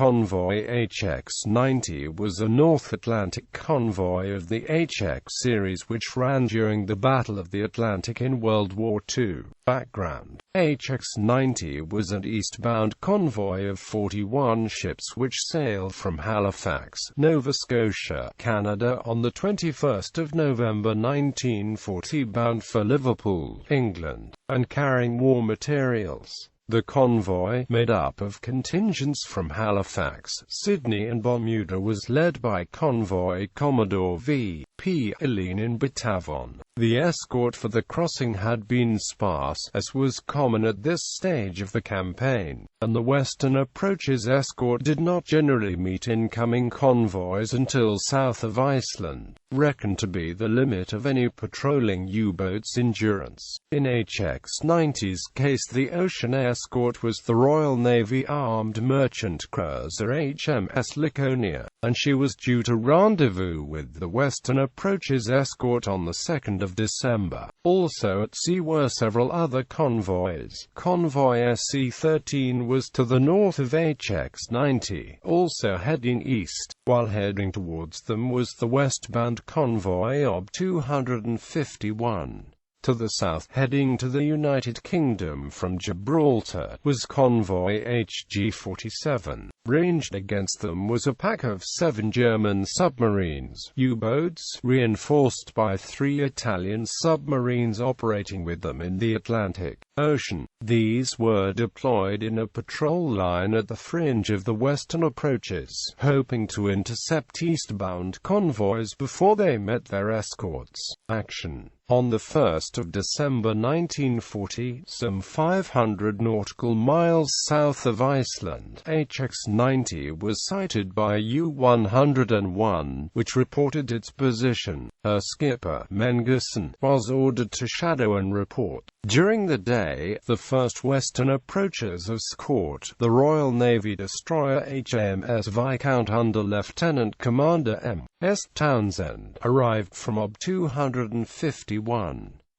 Convoy HX-90 was a North Atlantic convoy of the HX series which ran during the Battle of the Atlantic in World War II. Background: HX-90 was an eastbound convoy of 41 ships which sailed from Halifax, Nova Scotia, Canada on the 21st of November 1940 bound for Liverpool, England, and carrying war materials. The convoy, made up of contingents from Halifax, Sydney and Bermuda, was led by Convoy Commodore V.P. Eileen in Batavon. The escort for the crossing had been sparse, as was common at this stage of the campaign, and the Western Approaches escort did not generally meet incoming convoys until south of Iceland, reckoned to be the limit of any patrolling U-boat's endurance. In HX-90's case, the ocean escort was the Royal Navy armed merchant cruiser HMS Laconia, and she was due to rendezvous with the Western Approaches escort on the 2nd of December. Also at sea were several other convoys. Convoy SC-13 was to the north of HX-90, also heading east, while heading towards them was the westbound convoy OB 251. To the south, heading to the United Kingdom from Gibraltar, was Convoy HG-47. Ranged against them was a pack of 7 German submarines, U-boats, reinforced by 3 Italian submarines operating with them in the Atlantic Ocean. These were deployed in a patrol line at the fringe of the Western Approaches, hoping to intercept eastbound convoys before they met their escorts. Action. On the 1st of December 1940, some 500 nautical miles south of Iceland, HX-90 was sighted by U-101, which reported its position. Her skipper, Mengerson, was ordered to shadow and report. During the day, the first Western Approaches escort, the Royal Navy destroyer HMS Viscount under Lieutenant Commander M.S. Townsend, arrived from OB 251.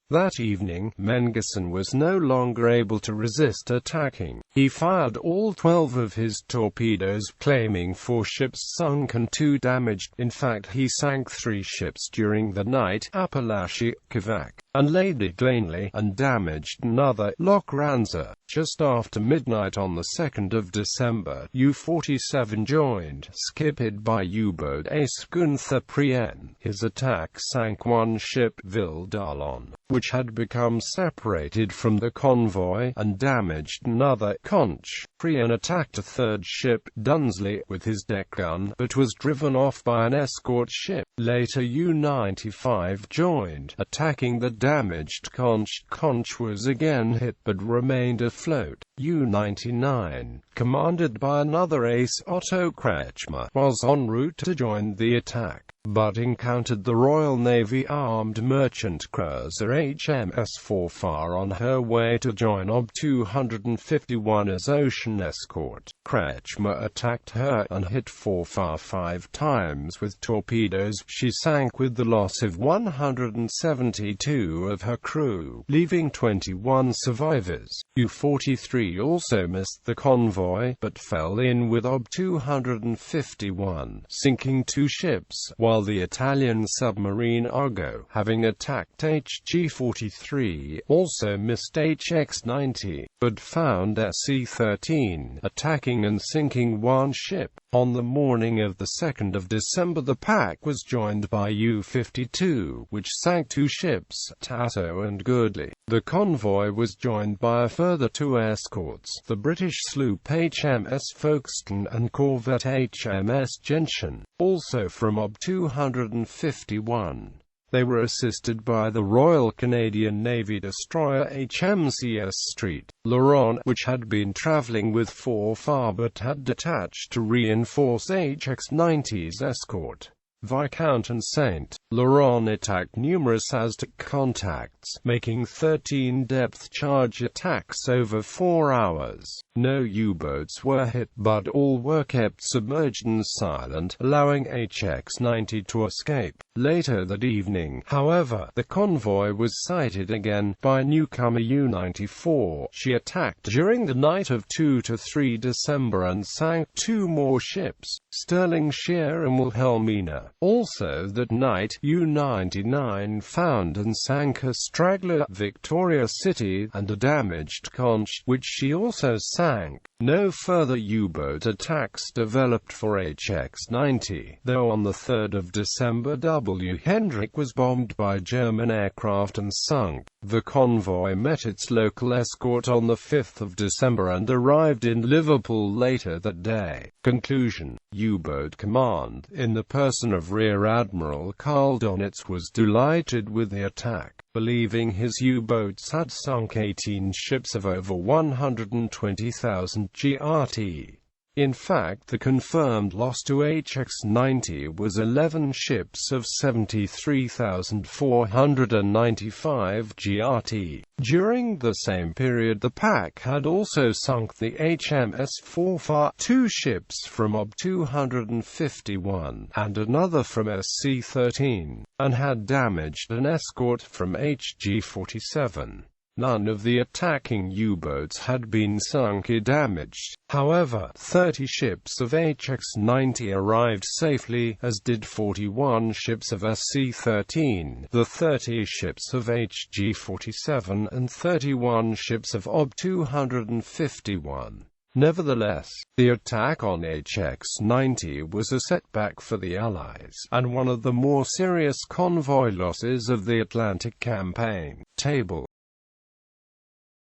That evening, Mengerson was no longer able to resist attacking. He fired all 12 of his torpedoes, claiming 4 ships sunk and 2 damaged. In fact, he sank 3 ships during the night, Apalachikovac and Lady Glanley, and damaged another, Loch Ranza. Just after midnight on the 2nd of December, U-47 joined, skipped by U-boat ace Gunther Prien. His attack sank 1 ship, Vildalon, which had become separated from the convoy, and damaged another, Conch. Prien attacked a 3rd ship, Dunsley, with his deck gun, but was driven off by an escort ship. Later U-95 joined, attacking the damaged Conch. Conch was again hit but remained afloat. U-99, commanded by another ace, Otto Kretschmer, was en route to join the attack, but encountered the Royal Navy armed merchant cruiser HMS Forfar on her way to join OB 251 as ocean escort. Kretschmer attacked her and hit Forfar 5 times with torpedoes. She sank with the loss of 172 of her crew, leaving 21 survivors. U-43 also missed the convoy, but fell in with OB 251, sinking 2 ships, while the Italian submarine Argo, having attacked HG-43, also missed HX-90, but found SC-13, attacking and sinking 1 ship. On the morning of the 2nd of December, the pack was joined by U-52, which sank 2 ships, Tasso and Goodley. The convoy was joined by a further 2 escorts, the British sloop HMS Folkestone and corvette HMS Gentian, also from OB 251. They were assisted by the Royal Canadian Navy destroyer HMCS Street Laurent, which had been travelling with Forfar but had detached to reinforce HX-90's escort. Viscount and St. Laurent attacked numerous Aztec contacts, making 13 depth-charge attacks over 4 hours. No U-boats were hit, but all were kept submerged and silent, allowing HX-90 to escape. Later that evening, however, the convoy was sighted again by newcomer U-94. She attacked during the night of 2 to 3 December and sank 2 more ships, Sterling Shear and Wilhelmina. Also that night, U-99 found and sank a straggler at Victoria City, and a damaged conch, which she also sank. No further U-boat attacks developed for HX-90, though on the 3rd of December W. Hendrick was bombed by German aircraft and sunk. The convoy met its local escort on the 5th of December and arrived in Liverpool later that day. Conclusion: U-boat command, in the person of Rear Admiral Karl Donitz, was delighted with the attack, believing his U-boats had sunk 18 ships of over 120,000 GRT. In fact, the confirmed loss to HX-90 was 11 ships of 73,495 GRT. During the same period, the pack had also sunk the HMS Forfar, 2 ships from OB 251, and another from SC-13, and had damaged an escort from HG-47. None of the attacking U-boats had been sunk or damaged. However, 30 ships of HX-90 arrived safely, as did 41 ships of SC-13, the 30 ships of HG-47 and 31 ships of OB 251. Nevertheless, the attack on HX-90 was a setback for the Allies, and one of the more serious convoy losses of the Atlantic campaign. Table